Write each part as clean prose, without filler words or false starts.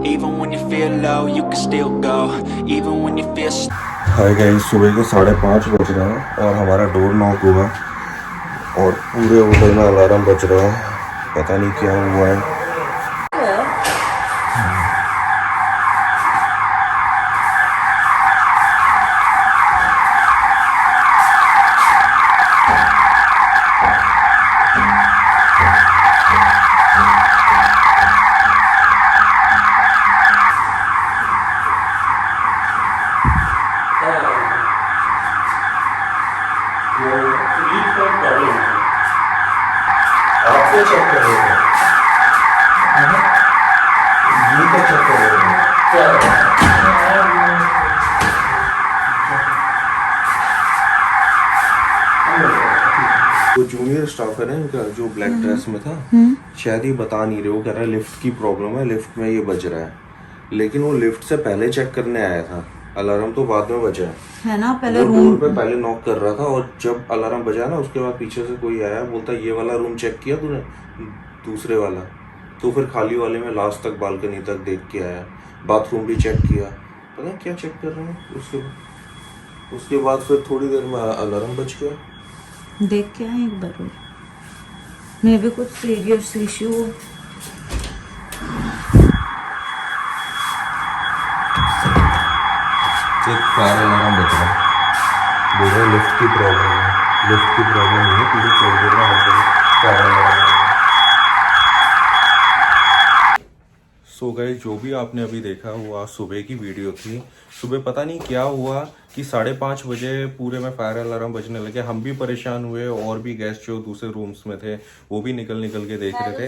Even when you feel low, you can still go. Even when you feel hi guys, सुबह के 5:30 बज रहे हैं और हमारा डोर नॉक हुआ और पूरे होटल में अलार्म बज रहा है। पता नहीं क्या हुआ है। आपको चेक कर रहे हैं, ये तो चेक कर रहे हैं। वो जूनियर स्टाफ है ना इनका, जो ब्लैक ड्रेस में था, शायद ये बता नहीं रहे। वो कह रहा है लिफ्ट की प्रॉब्लम है, लिफ्ट में ये बज रहा है, लेकिन वो लिफ्ट से पहले चेक करने आया था। अलार्म तो बाद में बजा है ना, पहले रूम पे पहले नॉक कर रहा था और जब अलार्म बजा ना उसके बाद पीछे से कोई आया, बोलता ये वाला रूम चेक किया तूने, दूसरे वाला? तो फिर खाली वाले में लास्ट तक बालकनी तक देख के आया, बाथरूम भी चेक किया, पता नहीं क्या चेक कर रहे हैं। उसके बाद फिर थोड़ी देर में अलार्म बज गया। देख के आए एक बार, मे भी कुछ सीरियस इश्यू हो। फायर अलार्म बज रहा है, बोल रहे लिफ्ट की प्रॉब्लम है। लिफ्ट की प्रॉब्लम नहीं है, पूरी थोड़ी देर में हर फायर अलार्म। सो गाइस, जो भी आपने अभी देखा वो आज सुबह की वीडियो थी। सुबह पता नहीं क्या हुआ कि 5:30 बजे पूरे में फायर अलार्म बजने लगे। हम भी परेशान हुए और भी गेस्ट जो दूसरे रूम्स में थे वो भी निकल के देख रहे थे।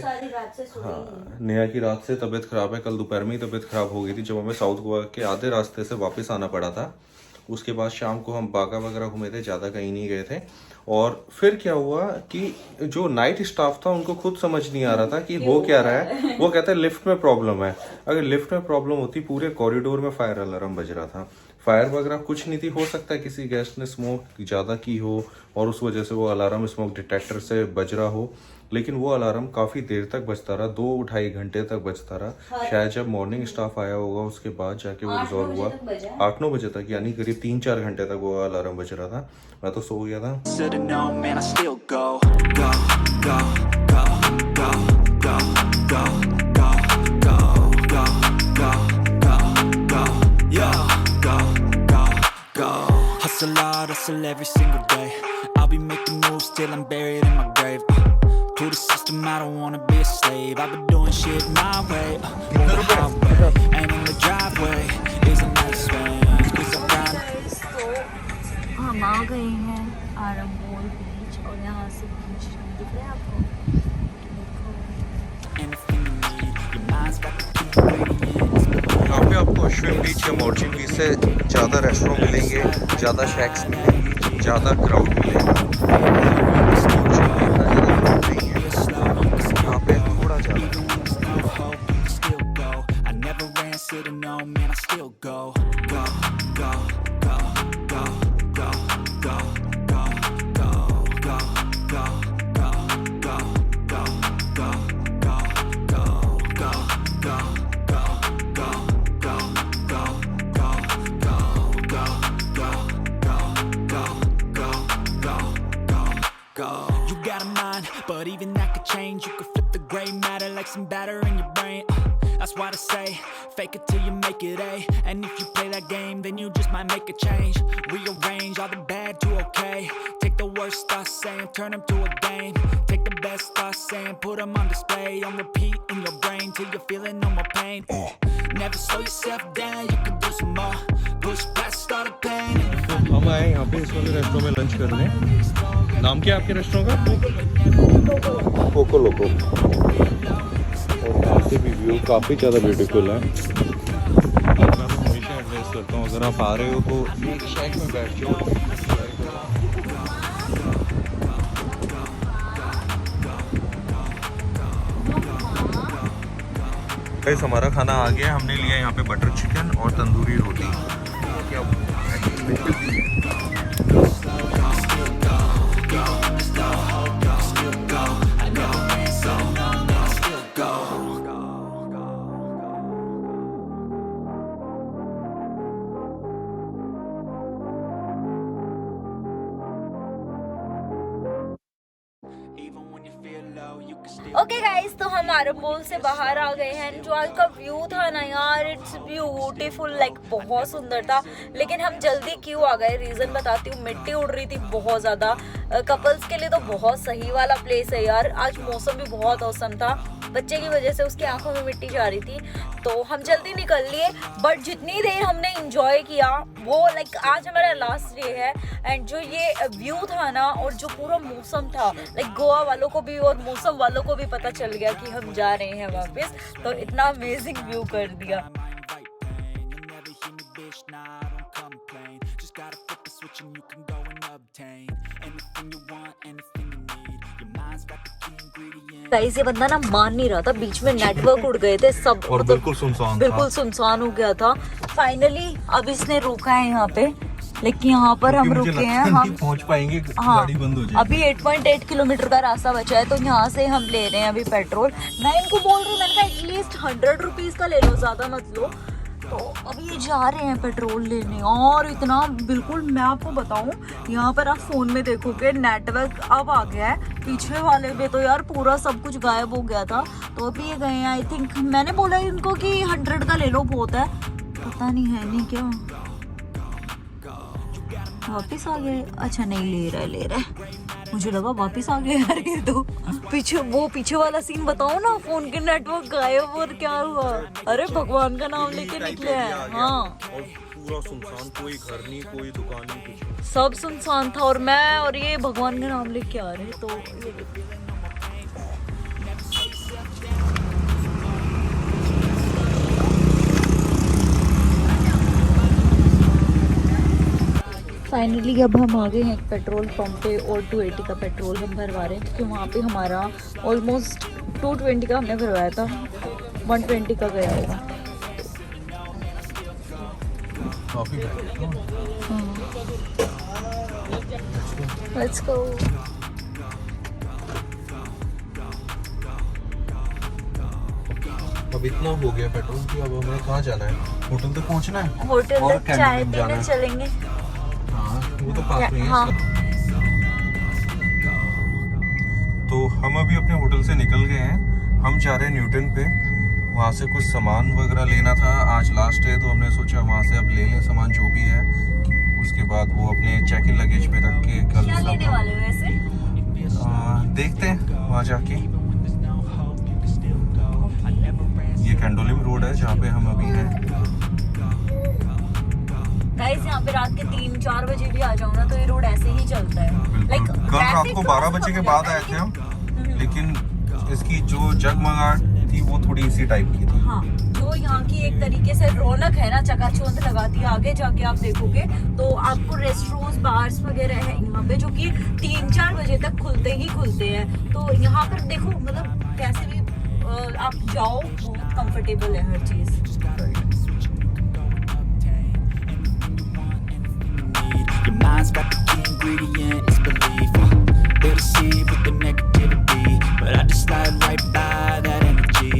हाँ, नेहा की रात से तबीयत खराब है, कल दोपहर में ही तबीयत खराब हो गई थी जब हमें साउथ गोवा के आधे रास्ते से वापस आना पड़ा था। उसके बाद शाम को हम बागा वगैरह घूमे थे, ज़्यादा कहीं नहीं गए थे। और फिर क्या हुआ कि जो नाइट स्टाफ था उनको खुद समझ नहीं आ रहा था कि हो क्या रहा है। वो कहते हैं लिफ्ट में प्रॉब्लम है। अगर लिफ्ट में प्रॉब्लम होती, पूरे कॉरिडोर में फायर अलार्म बज रहा था। फायर वगैरह कुछ नहीं थी, हो सकता है किसी गेस्ट ने स्मोक ज़्यादा की हो और उस वजह से वो अलार्म स्मोक डिटेक्टर से बज रहा हो, लेकिन वो अलार्म काफ़ी देर तक बजता रहा, 2-2.5 घंटे तक बजता रहा। शायद जब मॉर्निंग स्टाफ आया होगा उसके बाद जाके वो रिजॉल्व हुआ। 8-9 बजे तक, यानी करीब 3-4 घंटे तक वो अलार्म बज रहा था। मैं तो सो गया था। Hustle hard, hustle every single day. I'll be making moves till I'm buried in my grave. To the system, I don't wanna be a slave. I've been doing shit my way, on the highway, and in the driveway is a nice range. 'Cause I'm grinding. तो हम आ गए हैं आरंबोल बीच और यहाँ से बीच दिख रहा है आपको? Anything you need, your mind's got the key ingredients. यहाँ पे आपको अश्विन बीच या मॉर्जिन बीच से ज़्यादा रेस्टोरेंट मिलेंगे, ज़्यादा शैक्स मिलेंगे, ज़्यादा क्राउड मिलेगा। यहाँ पे थोड़ा ज़्यादा। You got a mind, but even that could change. You could flip the gray matter like some batter in your brain. That's why they say, fake it till you make it A. And if you play that game, then you just might make a change. Rearrange all the bad to okay. Take the worst thoughts saying, turn them to a game. Take the best thoughts saying, put them on display. On repeat in your brain till you're feeling no more pain. Never slow yourself down, you can do some more. Push past all the pain. हम आए यहाँ पे इस वाले restaurant में lunch करने। नाम क्या है आपके रेस्टोरेंट का? कोको लोको। और यहाँ से भी व्यू काफ़ी ज़्यादा ब्यूटीफुल है। मैं हमेशा एडवाइस करता हूँ, अगर आप आ रहे हो तो एक शैक में बैठ जाओ। गाइस, हमारा खाना आ गया। हमने लिया यहाँ पे बटर चिकन और तंदूरी रोटी। ओके गाइस, तो हम आरंबोल से बाहर आ गए हैं। जो आज का व्यू था ना यार, इट्स ब्यूटीफुल, लाइक बहुत सुंदर था। लेकिन हम जल्दी क्यों आ गए, रीजन बताती हूँ। मिट्टी उड़ रही थी बहुत ज्यादा। कपल्स के लिए तो बहुत सही वाला प्लेस है यार। आज मौसम भी बहुत औसम था। बच्चे की वजह से उसकी आंखों में मिट्टी जा रही थी, तो हम जल्दी निकल लिए। बट जितनी देर हमने इंजॉय किया वो लाइक आज हमारा लास्ट डे है। एंड जो ये व्यू था ना और जो पूरा मौसम था, लाइक गोवा वालों को भी और मौसम वालों को भी पता चल गया कि हम जा रहे हैं वापस। तो इतना अमेजिंग व्यू कर दिया। गाइस, ये बंदा ना मान नहीं रहा था, बीच में नेटवर्क उड़ गए थे सब और बिल्कुल सुनसान हो गया था। फाइनली अब इसने रोका है यहाँ पे, लेकिन यहाँ पर हम रुके हैं। हम पहुँच पाएंगे, हाँ, गाड़ी बंद हो जाएगी। अभी 8.8 किलोमीटर का रास्ता बचा है, तो यहाँ से हम ले रहे हैं अभी पेट्रोल। मैं इनको बोल रही हूँ, मैंने कहा एटलीस्ट 100 रुपीज का ले लो, ज्यादा मत लो। तो अभी ये जा रहे हैं पेट्रोल लेने। और इतना बिल्कुल, मैं आपको बताऊं, यहाँ पर आप फोन में देखोगे नेटवर्क अब आ गया है। पीछे वाले में तो यार पूरा सब कुछ गायब हो गया था। तो अभी ये गए हैं, आई थिंक मैंने बोला इनको कि 100 का ले लो, बहुत है। पता नहीं है नहीं क्या, वापिस आ गए। अच्छा नहीं, ले रहा है। मुझे लगा वापस आ गए यार ये तो। पीछे वाला सीन बताओ ना, फोन के नेटवर्क गायब और क्या हुआ। अरे भगवान का नाम लेके निकले हैं। हाँ, और पूरा सुनसान, कोई घर नहीं, कोई दुकान नहीं, कुछ सब सुनसान था। और मैं और ये भगवान का नाम लेके आ रहे, तो ये फाइनली अब हम आ गए हैं एक पेट्रोल पंप पे और 280 का पेट्रोल हम भरवा रहे हैं, क्योंकि वहाँ पे हमारा ऑलमोस्ट 220 का हमने भरवाया था, 120 का गया होगा। Let's go. अब इतना हो गया पेट्रोल कि अब हमें कहाँ जाना है? होटल तक पहुँचना है। होटल तक चाय पीने चलेंगे। वो तो पास में ही है। हाँ। तो हम अभी अपने होटल से निकल गए हैं। हम जा रहे हैं न्यूटन पे। वहाँ से कुछ सामान वगैरह लेना था। आज लास्ट है, तो हमने सोचा वहाँ से अब ले लें सामान जो भी है। उसके बाद वो अपने चेक इन लगेज पे रख के कल क्या लेने वाले हो वैसे? देखते हैं वहाँ जाके। ये कैंडोलिम रोड है जहाँ पे हम अभी हैं। गाइस, यहाँ पे रात के 3-4 बजे भी आ जाओ ना, तो ये रोड ऐसे ही चलता है। लाइक कल रात को 12 बजे के बाद आए थे हम, लेकिन इसकी जो जगमगाहट थी वो थोड़ी इसी टाइप की थी। हाँ, जो यहाँ की एक तरीके से रौनक है ना, चकाचौंध लगाती है। आगे जाके आप देखोगे तो आपको रेस्टोरेंट्स, बार्स वगैरह है यहाँ पे, जो कि 3-4 बजे तक खुलते हैं। तो यहाँ पर देखो, मतलब कैसे भी आप जाओ, बहुत कंफर्टेबल है हर चीज। Your mind's got the key ingredient, it's belief. They'll deceive with the negativity, but I just slide right by that energy.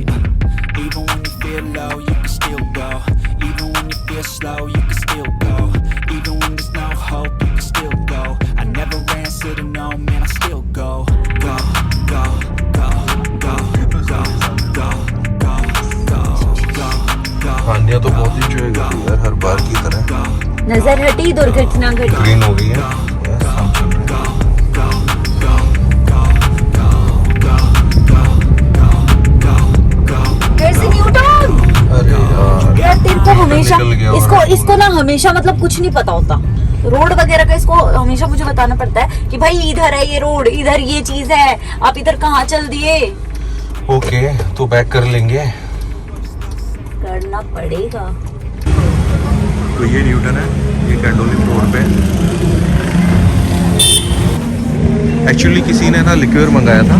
Even when you feel low, you can still go. Even when you feel slow, you can still go. Even when there's no hope, you can still go. I never answer to no, man, I still go. Go, go, go, go, go, go, go, go, go, go. हानिया तो बहुत enjoy कर रही है हर बार की तरह। नजर हटी, दुर्घटना घटी। ग्रीन हो गई है। हम चल रहे हैं। अरे यार तेरे को हमेशा इसको ना हमेशा मतलब कुछ नहीं पता होता रोड वगैरह का। इसको हमेशा मुझे बताना पड़ता है कि भाई इधर है ये रोड, इधर ये चीज है, आप इधर कहाँ चल दिए। ओके, तो बैक कर लेंगे। करना पड़ेगा। तो ये न्यूटन है, ये कैंडोलिम रोड पे। एक्चुअली किसी ने ना लिक्विड मंगाया था,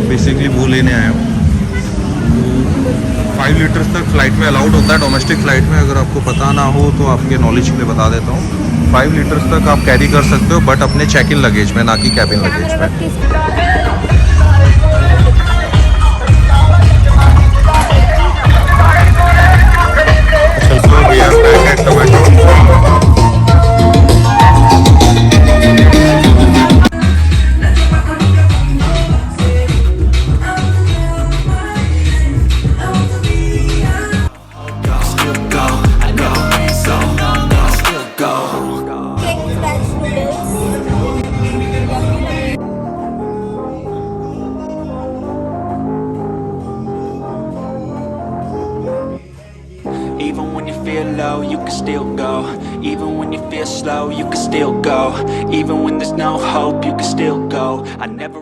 बेसिकली वो लेने आया हूँ। 5 लीटर्स तक फ्लाइट में अलाउड होता है, डोमेस्टिक फ्लाइट में। अगर आपको पता ना हो तो आपके नॉलेज के लिए बता देता हूँ। 5 लीटर्स तक आप कैरी कर सकते हो, बट अपने चेक इन लगेज में, ना कि कैबिन लगेज में। Even when you feel low, you can still go. Even when you feel slow, you can still go. Even when there's no hope, you can still go. I never